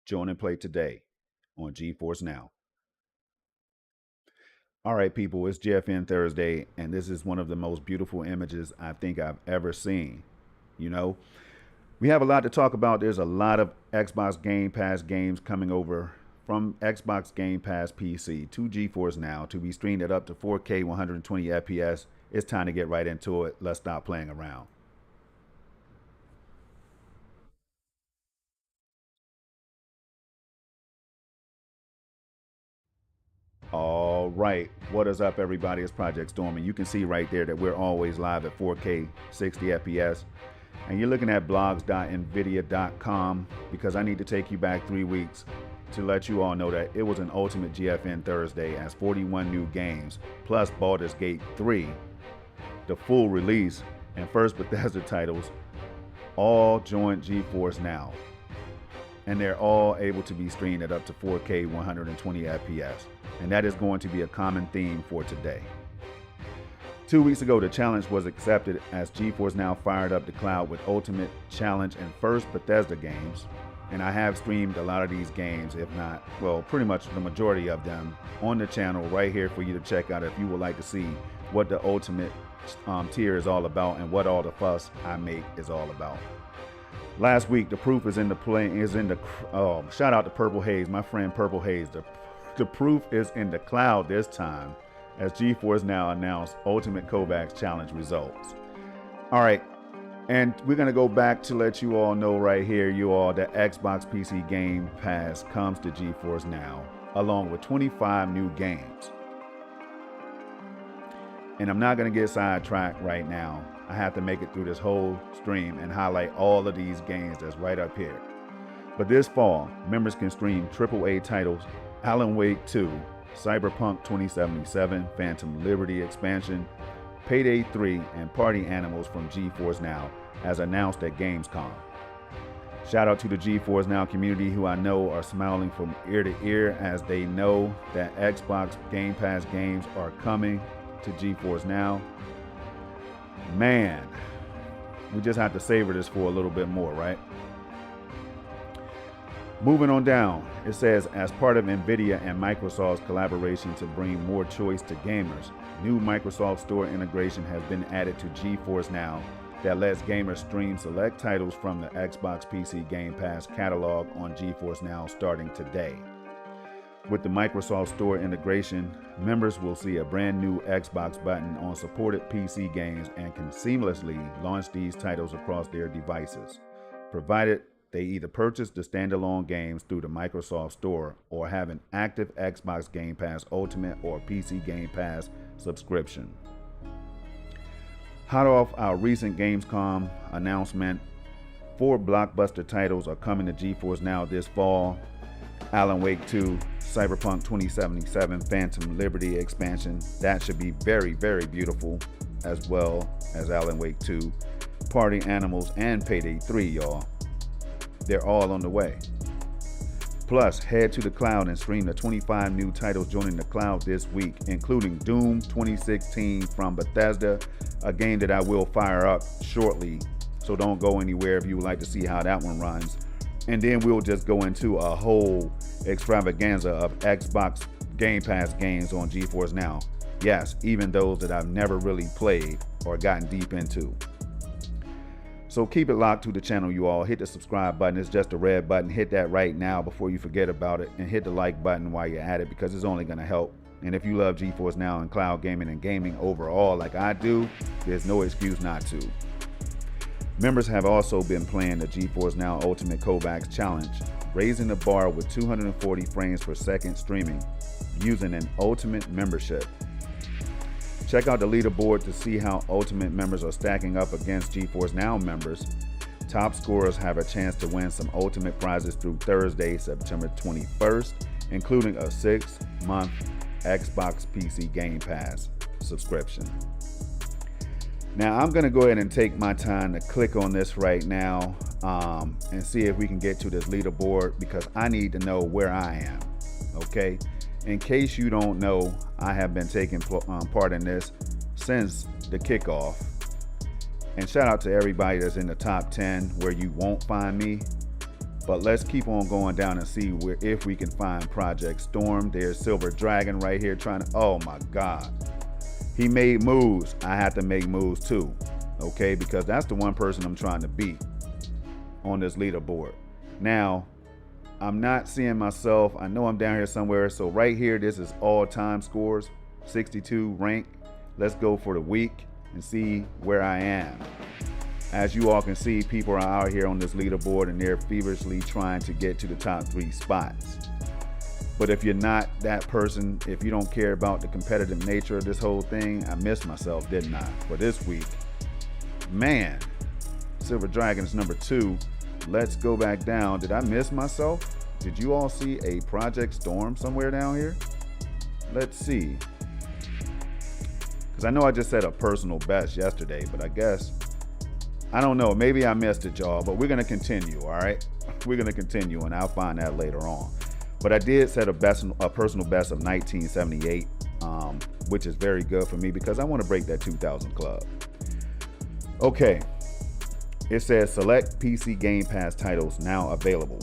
Join and play today on GeForce Now. All right, people, it's GFN Thursday, and this is one of the most beautiful images I think I've ever seen. You know, we have a lot to talk about. There's a lot of Xbox Game Pass games coming over from Xbox Game Pass PC to GeForce Now to be streamed at up to 4K 120 FPS. It's time to get right into it. Let's stop playing around. All right, what is up, everybody? It's Project Storm, and you can see right there that we're always live at 4K 60 FPS. And you're looking at blogs.nvidia.com because I need to take you back 3 weeks to let you all know that it was an ultimate GFN Thursday as 41 new games plus Baldur's Gate 3, the full release, and first Bethesda titles all joined GeForce Now. And they're all able to be streamed at up to 4K 120 FPS. And that is going to be a common theme for today. 2 weeks ago, the challenge was accepted as GeForce Now fired up the cloud with Ultimate Challenge and first Bethesda games. And I have streamed a lot of these games, if not, well, pretty much the majority of them on the channel right here for you to check out if you would like to see what the Ultimate tier is all about and what all the fuss I make is all about. Last week, the proof is in the shout out to Purple Haze, my friend Purple Haze. The proof is in the cloud this time as GeForce Now announced Ultimate Kovacs Challenge results. All right, and we're gonna go back to let you all know right here, that Xbox PC Game Pass comes to GeForce Now along with 25 new games. And I'm not gonna get sidetracked right now. I have to make it through this whole stream and highlight all of these games that's right up here. But this fall, members can stream AAA titles Alan Wake 2, Cyberpunk 2077, Phantom Liberty expansion, Payday 3, and Party Animals from GeForce Now as announced at Gamescom. Shout out to the GeForce Now community who I know are smiling from ear to ear as they know that Xbox Game Pass games are coming to GeForce Now. Man, we just have to savor this for a little bit more, right? Moving on down, it says, as part of Nvidia and Microsoft's collaboration to bring more choice to gamers, new Microsoft Store integration has been added to GeForce Now that lets gamers stream select titles from the Xbox PC Game Pass catalog on GeForce Now starting today. With the Microsoft Store integration, members will see a brand new Xbox button on supported PC games and can seamlessly launch these titles across their devices, provided they either purchase the standalone games through the Microsoft Store or have an active Xbox Game Pass Ultimate or PC Game Pass subscription. Hot off our recent Gamescom announcement, 4 blockbuster titles are coming to GeForce Now this fall. Alan Wake 2, Cyberpunk 2077, Phantom Liberty expansion. That should be very, very beautiful, as well as Alan Wake 2, Party Animals, and Payday 3, y'all. They're all on the way. Plus, head to the cloud and stream the 25 new titles joining the cloud this week, including Doom 2016 from Bethesda, a game that I will fire up shortly, so don't go anywhere if you would like to see how that one runs. And then we'll just go into a whole extravaganza of Xbox Game Pass games on GeForce Now. Yes, even those that I've never really played or gotten deep into. So keep it locked to the channel, you all. Hit the subscribe button. It's just a red button. Hit that right now before you forget about it. And hit the like button while you're at it because it's only going to help. And if you love GeForce Now and cloud gaming and gaming overall like I do, there's no excuse not to. Members have also been playing the GeForce Now Ultimate Kovacs Challenge, raising the bar with 240 frames per second streaming using an Ultimate membership. Check out the leaderboard to see how Ultimate members are stacking up against GeForce Now members. Top scorers have a chance to win some Ultimate prizes through Thursday, September 21st, including a 6-month Xbox PC Game Pass subscription. Now I'm gonna go ahead and take my time to click on this right now and see if we can get to this leaderboard because I need to know where I am, okay? In case you don't know, I have been taking part in this since the kickoff. And shout out to everybody that's in the top 10 where you won't find me. But let's keep on going down and see if we can find Project Storm. There's Silver Dragon right here trying to, oh my God. He made moves. I have to make moves too, okay? Because that's the one person I'm trying to beat on this leaderboard. Now, I'm not seeing myself. I know I'm down here somewhere. So right here, this is all-time scores, 62 rank. Let's go for the week and see where I am. As you all can see, people are out here on this leaderboard and they're feverishly trying to get to the top 3 spots. But if you're not that person, if you don't care about the competitive nature of this whole thing, I missed myself, didn't I? For this week, man, Silver Dragon is number 2. Let's go back down. Did I miss myself? Did you all see a Project Storm somewhere down here? Let's see. Because I know I just said a personal best yesterday, but I guess, I don't know. Maybe I missed it, y'all, but we're going to continue, all right? We're going to continue, and I'll find that later on. But I did set a personal best of 1978, which is very good for me because I want to break that 2000 club. Okay. It says select PC Game Pass titles now available.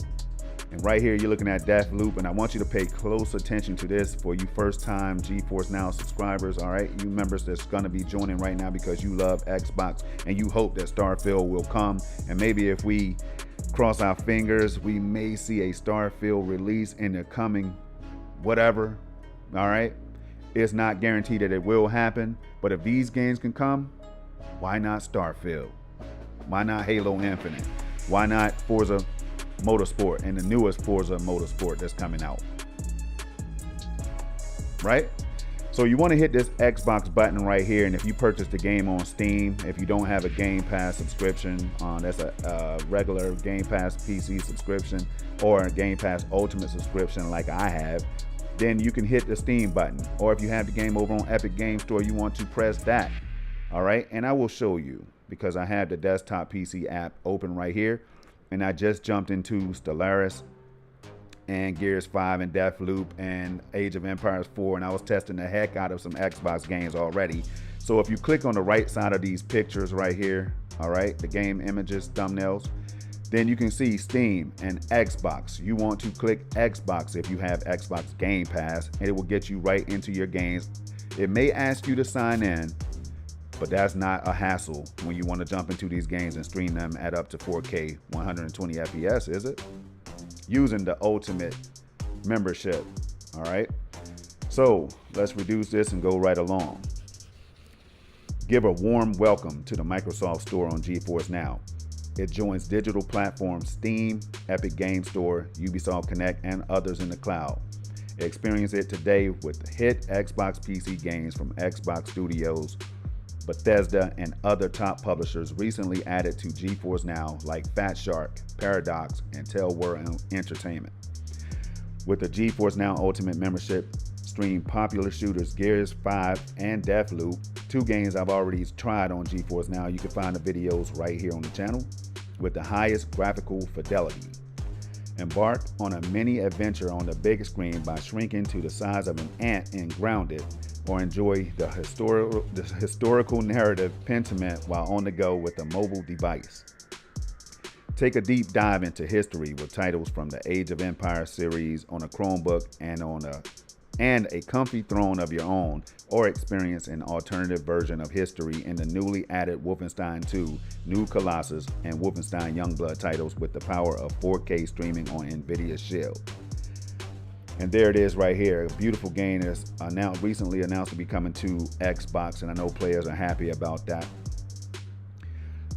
And right here, you're looking at Deathloop, and I want you to pay close attention to this for you first-time GeForce NOW subscribers, all right? You members that's going to be joining right now because you love Xbox and you hope that Starfield will come. And maybe if we cross our fingers, we may see a Starfield release in the coming whatever, all right? It's not guaranteed that it will happen, but if these games can come, why not Starfield? Why not Halo Infinite? Why not Forza Motorsport and the newest Forza Motorsport that's coming out? Right? So you want to hit this Xbox button right here, and if you purchase the game on Steam, if you don't have a Game Pass subscription, that's a regular Game Pass PC subscription or a Game Pass Ultimate subscription like I have, then you can hit the Steam button. Or if you have the game over on Epic Game Store, you want to press that. All right, and I will show you because I have the desktop PC app open right here, and I just jumped into Stellaris and Gears 5 and Deathloop and Age of Empires 4, and I was testing the heck out of some Xbox games already. So if you click on the right side of these pictures right here, all right, the game images, thumbnails, then you can see Steam and Xbox. You want to click Xbox if you have Xbox Game Pass, and it will get you right into your games. It may ask you to sign in, but that's not a hassle when you want to jump into these games and stream them at up to 4K 120 FPS, is it? Using the Ultimate membership, all right? So let's reduce this and go right along. Give a warm welcome to the Microsoft Store on GeForce NOW. It joins digital platforms Steam, Epic Game Store, Ubisoft Connect, and others in the cloud. Experience it today with hit Xbox PC games from Xbox Studios, Bethesda, and other top publishers recently added to GeForce NOW like Fat Shark, Paradox, and Tellworld Entertainment. With the GeForce NOW Ultimate membership, stream popular shooters Gears 5 and Deathloop, 2 games I've already tried on GeForce NOW. You can find the videos right here on the channel with the highest graphical fidelity. Embark on a mini adventure on the big screen by shrinking to the size of an ant in Grounded, or enjoy the historical narrative Pentiment while on the go with a mobile device. Take a deep dive into history with titles from the Age of Empires series on a Chromebook and a comfy throne of your own, or experience an alternative version of history in the newly added Wolfenstein 2, New Colossus, and Wolfenstein Youngblood titles with the power of 4K streaming on Nvidia Shield. And there it is right here. A beautiful game that's recently announced to be coming to Xbox, and I know players are happy about that.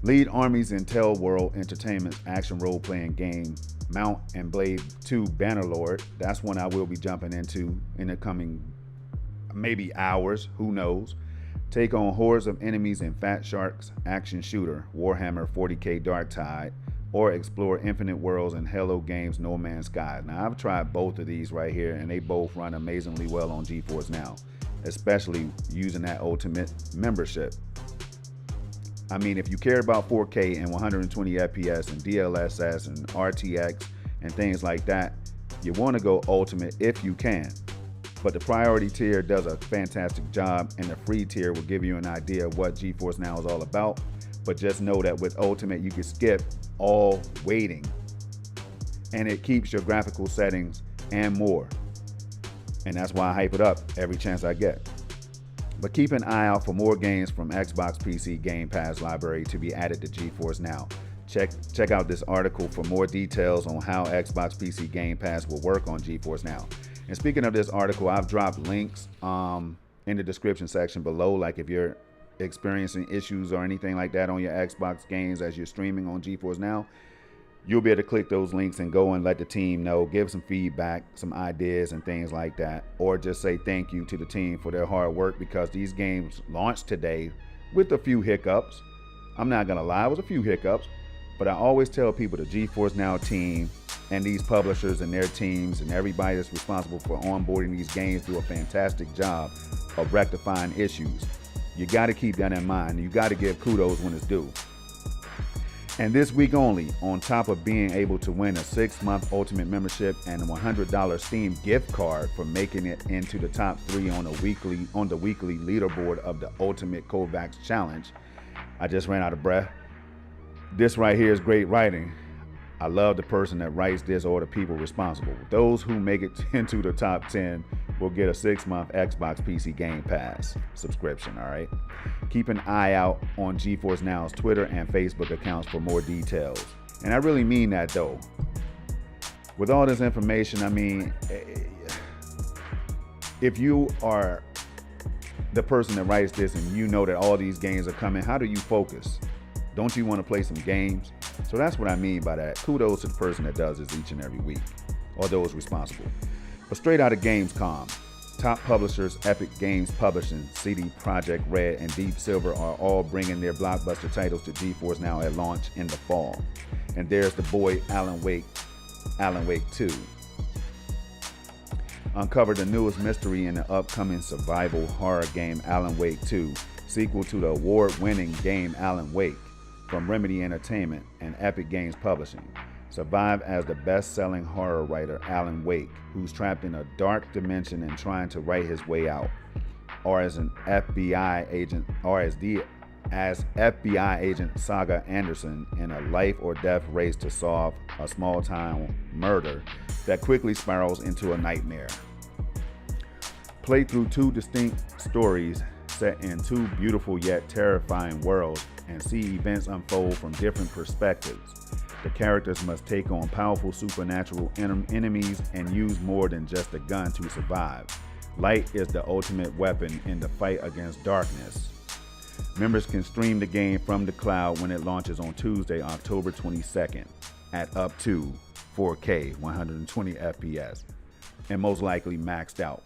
Lead armies in Tellworld Entertainment's action role-playing game Mount and Blade 2 Bannerlord. That's one I will be jumping into in the coming maybe hours, who knows. Take on hordes of enemies in Fat Shark's action shooter Warhammer 40K Dark Tide, or explore Infinite Worlds and Halo Games No Man's Sky. Now, I've tried both of these right here, and they both run amazingly well on GeForce NOW, especially using that Ultimate membership. I mean, if you care about 4K and 120 FPS and DLSS and RTX and things like that, you want to go Ultimate if you can. But the priority tier does a fantastic job, and the free tier will give you an idea of what GeForce NOW is all about. But just know that with Ultimate, you can skip all waiting and it keeps your graphical settings and more. And that's why I hype it up every chance I get. But keep an eye out for more games from Xbox PC Game Pass library to be added to GeForce Now. Check out this article for more details on how Xbox PC Game Pass will work on GeForce Now. And speaking of this article, I've dropped links in the description section below. Like if you're experiencing issues or anything like that on your Xbox games as you're streaming on GeForce Now, you'll be able to click those links and go and let the team know, give some feedback, some ideas and things like that, or just say thank you to the team for their hard work, because these games launched today with a few hiccups. I'm not gonna lie, it was a few hiccups, but I always tell people the GeForce Now team and these publishers and their teams and everybody that's responsible for onboarding these games do a fantastic job of rectifying issues. You got to keep that in mind. You got to give kudos when it's due. And this week only, on top of being able to win a 6-month Ultimate membership and a $100 Steam gift card for making it into the top 3 on the weekly leaderboard of the Ultimate Kovacs Challenge. I just ran out of breath. This right here is great writing. I love the person that writes this or the people responsible. Those who make it into the top 10 will get a 6-month Xbox PC Game Pass subscription, all right? Keep an eye out on GeForce Now's Twitter and Facebook accounts for more details. And I really mean that, though. With all this information, I mean, if you are the person that writes this and you know that all these games are coming, how do you focus? Don't you want to play some games? So that's what I mean by that. Kudos to the person that does this each and every week, or those responsible. But straight out of Gamescom, top publishers Epic Games Publishing, CD Projekt Red, and Deep Silver are all bringing their blockbuster titles to GeForce Now at launch in the fall. And there's the boy Alan Wake 2. Uncover the newest mystery in the upcoming survival horror game Alan Wake 2, sequel to the award-winning game Alan Wake, from Remedy Entertainment and Epic Games Publishing. Survive as the best-selling horror writer Alan Wake, who's trapped in a dark dimension and trying to write his way out, or as FBI agent Saga Anderson in a life or death race to solve a small-town murder that quickly spirals into a nightmare. Play through 2 distinct stories set in 2 beautiful yet terrifying worlds and see events unfold from different perspectives. The characters must take on powerful supernatural enemies and use more than just a gun to survive. Light is the ultimate weapon in the fight against darkness. Members can stream the game from the cloud when it launches on Tuesday, October 22nd at up to 4K 120 FPS and most likely maxed out.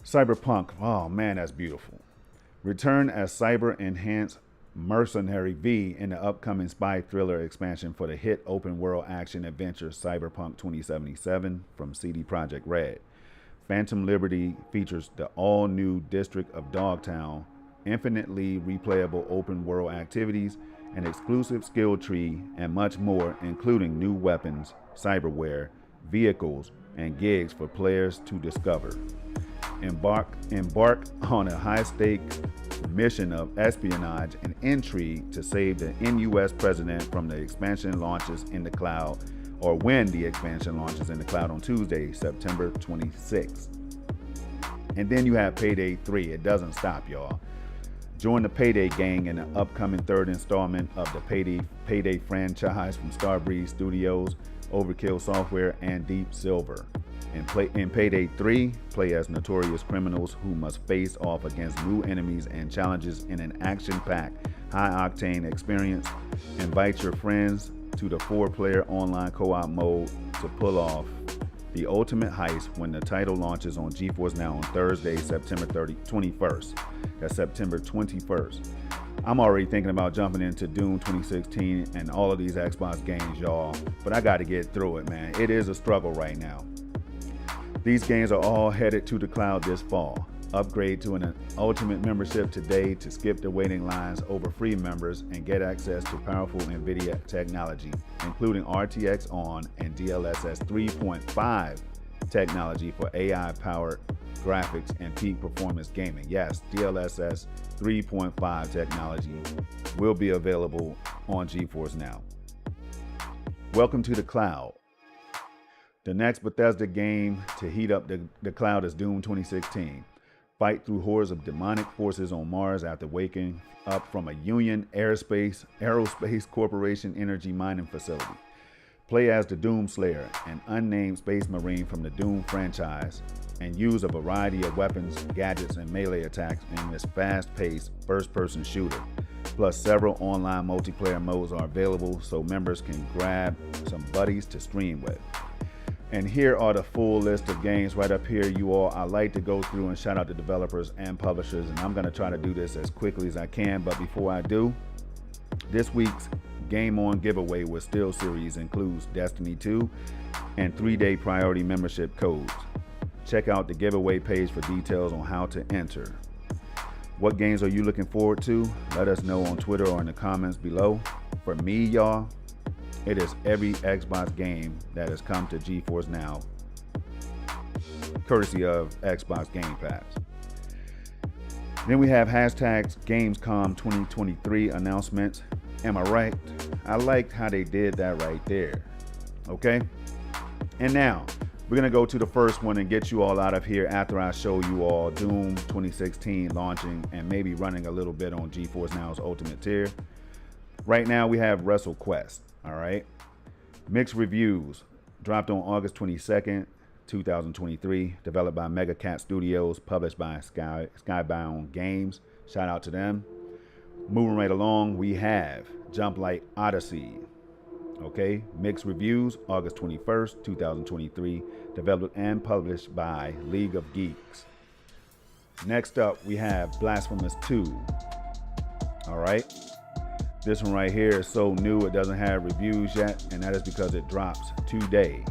Cyberpunk, oh man, that's beautiful. Return as cyber-enhanced mercenary V in the upcoming spy thriller expansion for the hit open-world action adventure Cyberpunk 2077 from CD Projekt Red. Phantom Liberty features the all-new District of Dogtown, infinitely replayable open-world activities, an exclusive skill tree, and much more, including new weapons, cyberware, vehicles, and gigs for players to discover. Embark on a high-stakes mission of espionage and intrigue to save the US president from the expansion launches in the cloud, or when the expansion launches in the cloud on Tuesday, September 26th. And then you have Payday 3. It doesn't stop, y'all. Join the Payday gang in the upcoming 3rd installment of the Payday franchise from Starbreeze Studios, Overkill Software, and Deep Silver. In Payday 3, play as notorious criminals who must face off against new enemies and challenges in an action-packed, high-octane experience. Invite your friends to the 4-player online co-op mode to pull off the ultimate heist when the title launches on GeForce Now on Thursday, September 21st. That's September 21st. I'm already thinking about jumping into Doom 2016 and all of these Xbox games, y'all. But I got to get through it, man. It is a struggle right now. These games are all headed to the cloud this fall. Upgrade to an Ultimate membership today to skip the waiting lines over free members and get access to powerful Nvidia technology, including RTX On and DLSS 3.5 technology for AI-powered graphics and peak performance gaming. Yes, DLSS 3.5 technology will be available on GeForce Now. Welcome to the cloud. The next Bethesda game to heat up the cloud is Doom 2016. Fight through hordes of demonic forces on Mars after waking up from a Union Aerospace Corporation energy mining facility. Play as the Doom Slayer, an unnamed space marine from the Doom franchise, and use a variety of weapons, gadgets, and melee attacks in this fast-paced first-person shooter. Plus, several online multiplayer modes are available so members can grab some buddies to stream with. And here are the full list of games right up here, you all. I like to go through and shout out the developers and publishers, and I'm going to try to do this as quickly as I can. But before I do, this week's Game On giveaway with Steel Series includes Destiny 2 and 3-day priority membership codes. Check out the giveaway page for details on how to enter. What games are you looking forward to? Let us know on Twitter or in the comments below. For me, y'all, it is every Xbox game that has come to GeForce Now, courtesy of Xbox Game Pass. Then we have hashtags Gamescom 2023 announcements. Am I right? I liked how they did that right there. Okay? And now, we're going to go to the first one and get you all out of here after I show you all Doom 2016 launching and maybe running a little bit on GeForce Now's Ultimate Tier. Right now, we have WrestleQuest. All right. Mixed reviews. Dropped on August 22nd, 2023. Developed by Mega Cat Studios. Published by Skybound Games. Shout out to them. Moving right along, we have Jump Light Odyssey. Okay. Mixed reviews. August 21st, 2023. Developed and published by League of Geeks. Next up, we have Blasphemous 2. All right. This one right here is so new it doesn't have reviews yet, and that is because it drops today.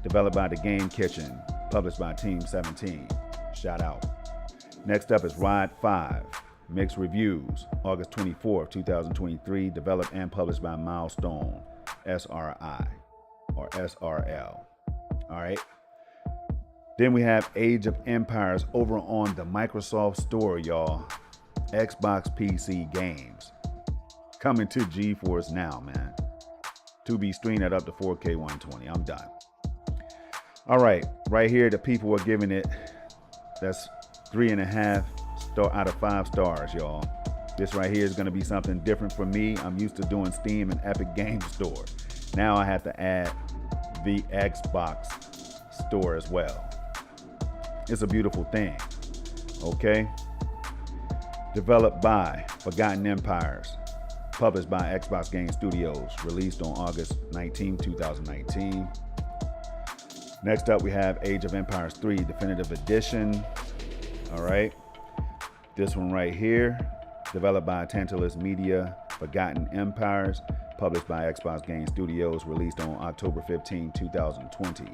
Developed by The Game Kitchen, published by Team 17. Shout out. Next up is Ride 5. Mixed reviews. August 24th, 2023. Developed and published by Milestone, SRI, or SRL. All right. Then we have Age of Empires over on the Microsoft Store, y'all. Xbox PC games. Coming to GeForce Now, man. To be streamed at up to 4K 120. I'm done. All right. Right here, the people are giving it, that's 3.5 out of 5 stars, y'all. This right here is going to be something different for me. I'm used to doing Steam and Epic Games Store. Now I have to add the Xbox Store as well. It's a beautiful thing. Okay. Developed by Forgotten Empires. Published by Xbox Game Studios, released on August 19, 2019. Next up, we have Age of Empires 3 Definitive Edition. All right. This one right here, developed by Tantalus Media, Forgotten Empires, published by Xbox Game Studios, released on October 15, 2020.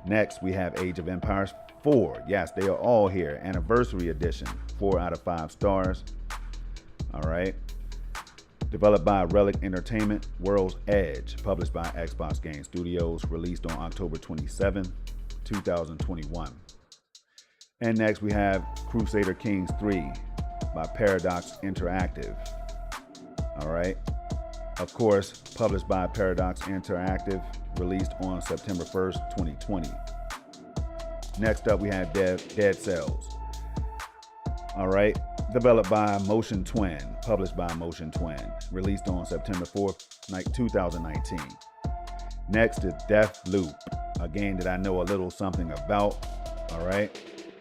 Next, we have Age of Empires 4. Yes, they are all here. Anniversary Edition, 4 out of 5 stars. All right. Developed by Relic Entertainment, World's Edge, published by Xbox Game Studios, released on October 27, 2021. And next we have Crusader Kings 3 by Paradox Interactive. All right. Of course, published by Paradox Interactive, released on September 1st, 2020. Next up we have Dead Cells. All right. Developed by Motion Twin, published by Motion Twin, released on September 4th, 2019. Next is Death Loop, a game that I know a little something about. All right.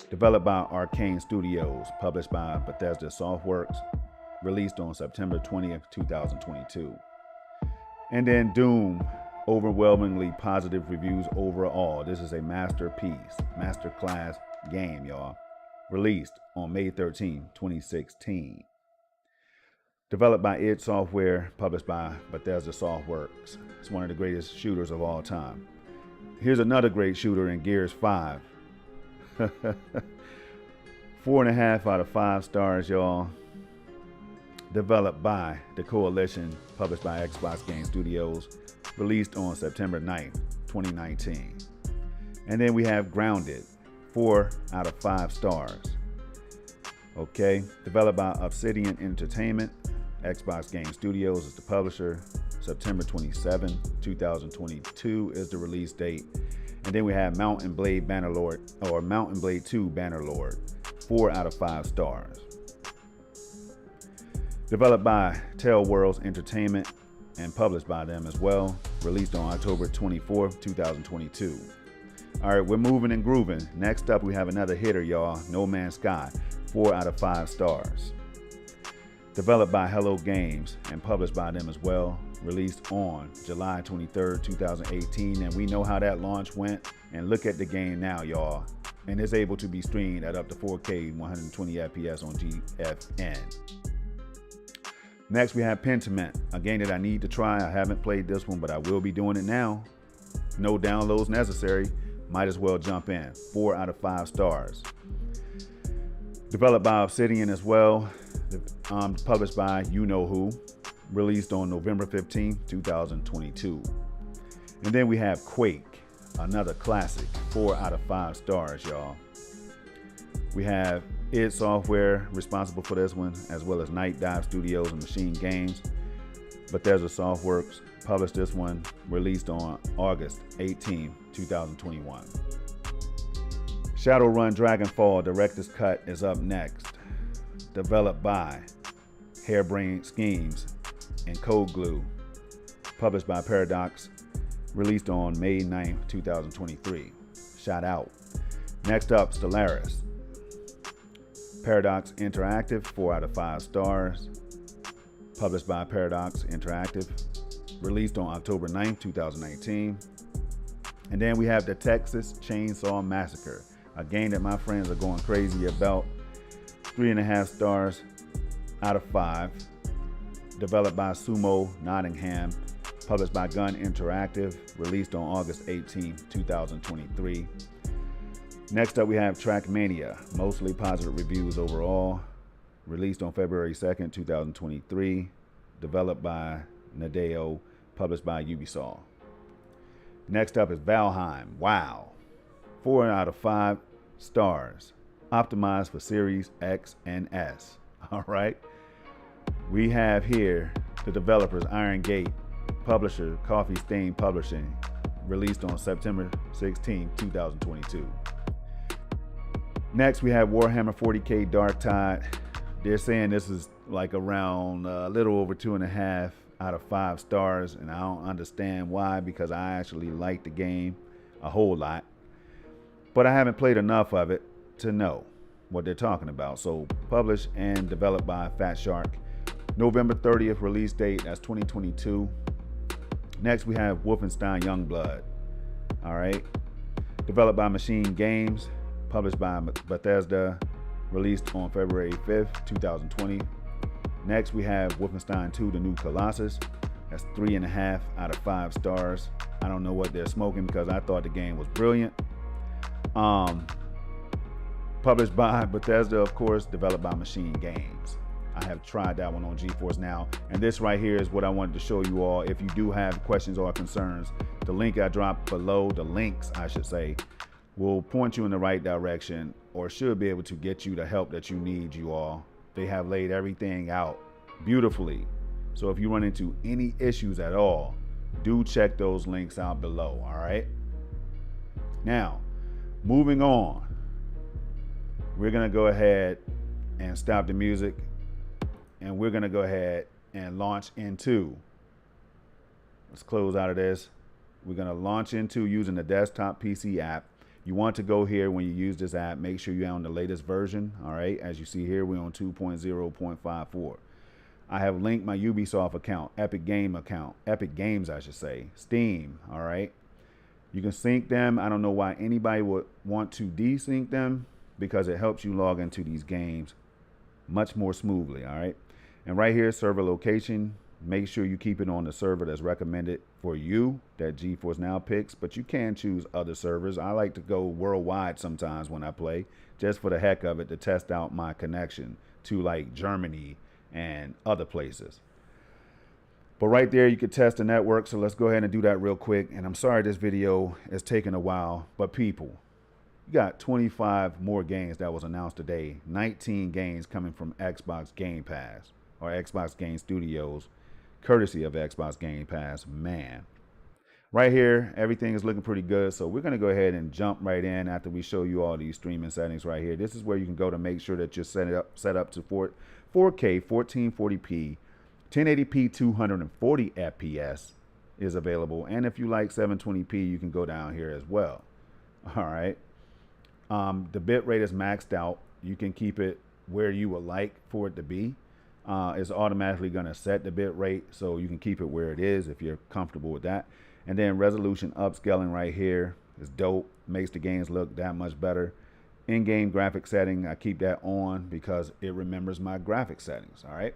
Developed by Arcane Studios, published by Bethesda Softworks, released on September 20th, 2022. And then Doom, overwhelmingly positive reviews overall. This is a masterpiece, masterclass game, y'all. Released on May 13, 2016. Developed by id Software, published by Bethesda Softworks. It's one of the greatest shooters of all time. Here's another great shooter in Gears 5. 4.5 out of 5 stars, y'all. Developed by The Coalition, published by Xbox Game Studios, released on September 9th, 2019. And then we have Grounded, 4 out of 5 stars. Okay, developed by Obsidian Entertainment, Xbox Game Studios is the publisher, September 27, 2022 is the release date. And then we have Mountain Blade Bannerlord, or Mountain Blade 2 Bannerlord, 4 out of 5 stars. Developed by Tell Worlds Entertainment and published by them as well. Released on October 24th, 2022. All right, we're moving and grooving. Next up, we have another hitter, y'all. No Man's Sky, 4 out of 5 stars. Developed by Hello Games and published by them as well. Released on July 23rd, 2018. And we know how that launch went. And look at the game now, y'all. And it's able to be streamed at up to 4K 120 FPS on GFN. Next, we have Pentiment, a game that I need to try. I haven't played this one, but I will be doing it now. No downloads necessary. Might as well jump in. 4 out of 5 stars. Developed by Obsidian as well. Published by You Know Who. Released on November 15, 2022. And then we have Quake, another classic. 4 out of 5 stars, y'all. We have id Software responsible for this one, as well as Night Dive Studios and Machine Games. Bethesda Softworks published this one, released on August 18, 2021. Shadowrun Dragonfall Director's Cut is up next. Developed by Harebrained Schemes and Code Glue. Published by Paradox. Released on May 9, 2023. Shout out. Next up, Stellaris. Paradox Interactive, 4 out of 5 stars. Published by Paradox Interactive. Released on October 9th, 2019. And then we have the Texas Chainsaw Massacre, a game that my friends are going crazy about. 3.5 stars out of 5. Developed by Sumo Nottingham. Published by Gun Interactive. Released on August 18, 2023. Next up, we have Trackmania, mostly positive reviews overall. Released on February 2nd, 2023. Developed by Nadeo, published by Ubisoft. Next up is Valheim. Wow. 4 out of 5 stars. Optimized for Series X and S. All right. We have here the developers Iron Gate, publisher Coffee Stain Publishing. Released on September 16, 2022. Next, we have Warhammer 40K Dark Tide. They're saying this is like around a little over 2.5 out of 5 stars, and I don't understand why, because I actually like the game a whole lot, but I haven't played enough of it to know what they're talking about. So published and developed by Fat Shark. November 30th release date, that's 2022. Next, we have Wolfenstein Youngblood. All right. Developed by Machine Games. Published by Bethesda, released on February 5th, 2020. Next, we have Wolfenstein 2, The New Colossus. That's 3.5 out of 5 stars. I don't know what they're smoking, because I thought the game was brilliant. Published by Bethesda, of course, developed by Machine Games. I have tried that one on GeForce Now. And this right here is what I wanted to show you all. If you do have questions or concerns, the link I dropped below, the links I should say, will point you in the right direction, or should be able to get you the help that you need, you all. They have laid everything out beautifully. So if you run into any issues at all, do check those links out below, all right? Now, moving on. We're gonna go ahead and stop the music, and we're gonna go ahead and launch into, let's close out of this. We're gonna launch into using the desktop PC app. You want to go here when you use this app, make sure you're on the latest version. All right, as you see here, we're on 2.0.54. I have linked my Ubisoft account, Epic Games, I should say, Steam. All right, you can sync them. I don't know why anybody would want to desync them, because it helps you log into these games much more smoothly. All right, and right here, server location. Make sure you keep it on the server that's recommended for you, that GeForce Now picks, but you can choose other servers. I like to go worldwide sometimes when I play, just for the heck of it, to test out my connection to like Germany and other places. But right there, you could test the network. So let's go ahead and do that real quick. And I'm sorry this video is taking a while, but people, you got 25 more games that was announced today. 19 games coming from Xbox Game Pass or Xbox Game Studios, courtesy of Xbox Game Pass. Man, right here, everything is looking pretty good. So we're going to go ahead and jump right in after we show you all these streaming settings right here. This is where you can go to make sure that you're set up to 4K 1440p 1080p 240 FPS is available, and if you like 720p, you can go down here as well. All right. The bit rate is maxed out. You can keep it where you would like for it to be. It's automatically going to set the bit rate, so you can keep it where it is if you're comfortable with that. And then resolution upscaling right here is dope. Makes the games look that much better. In-game graphic setting, I keep that on because it remembers my graphic settings. All right.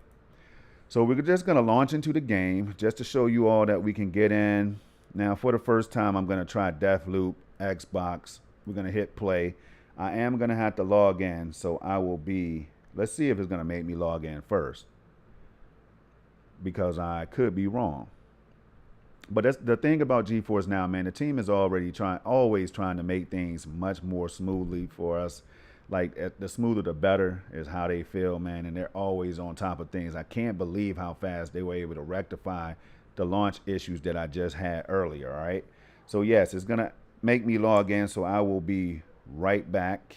So we're just going to launch into the game just to show you all that we can get in. Now, for the first time, I'm going to try Deathloop Xbox. We're going to hit play. I am going to have to log in, so I will be, let's see if it's going to make me log in first, because I could be wrong. But that's the thing about GeForce Now, man. The team is always trying to make things much more smoothly for us. Like, the smoother the better is how they feel, man. And they're always on top of things. I can't believe how fast they were able to rectify the launch issues that I just had earlier. All right. So yes, it's gonna make me log in. So I will be right back.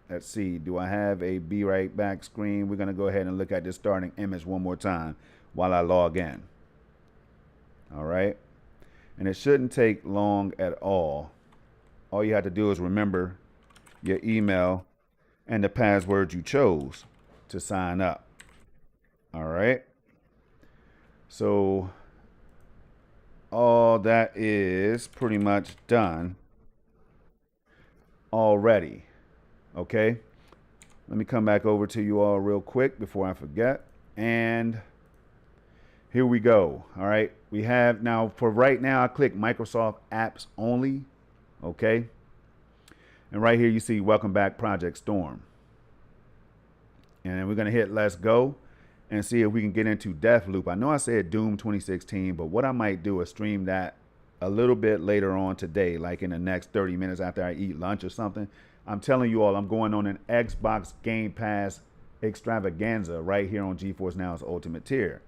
Let's see. Do I have a be right back screen? We're gonna go ahead and look at this starting image one more time while I log in. All right. And it shouldn't take long at all. All you have to do is remember your email and the password you chose to sign up. All right. So all that is pretty much done already. Okay. Let me come back over to you all real quick before I forget. And here we go. All right. We have now, for right now, I click Microsoft apps only. Okay. And right here you see welcome back Project Storm. And then we're going to hit let's go and see if we can get into Deathloop. I know I said Doom 2016, but what I might do is stream that a little bit later on today, like in the next 30 minutes after I eat lunch or something. I'm telling you all, I'm going on an Xbox Game Pass extravaganza right here on GeForce Now's Ultimate Tier.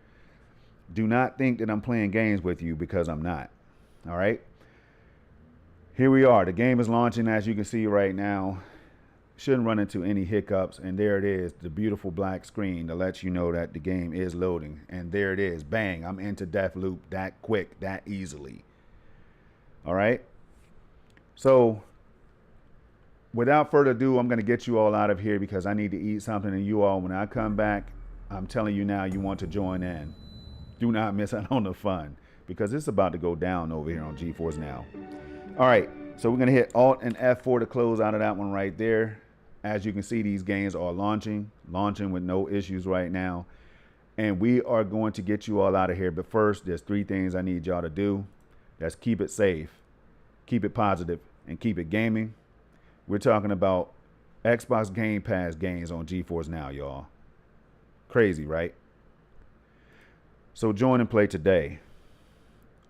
Do not think that I'm playing games with you, because I'm not. All right. Here we are. The game is launching, as you can see right now. Shouldn't run into any hiccups. And there it is, the beautiful black screen to let you know that the game is loading. And there it is. Bang. I'm into Deathloop that quick, that easily. All right. So without further ado, I'm going to get you all out of here because I need to eat something. And you all, when I come back, I'm telling you now, you want to join in. Do not miss out on the fun, because it's about to go down over here on GeForce Now. All right, so we're going to hit Alt and F4 to close out of that one right there. As you can see, these games are launching with no issues right now. And we are going to get you all out of here. But first, there's 3 things I need y'all to do. That's keep it safe, keep it positive, and keep it gaming. We're talking about Xbox Game Pass games on GeForce Now, y'all. Crazy, right? So join and play today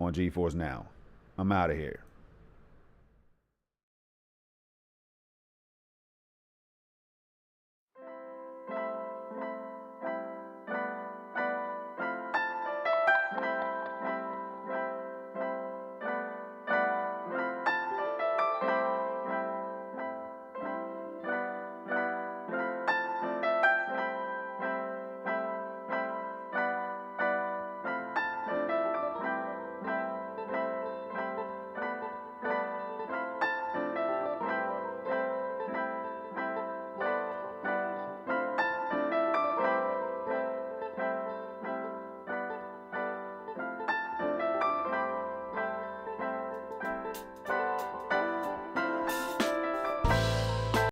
on GeForce Now. I'm out of here.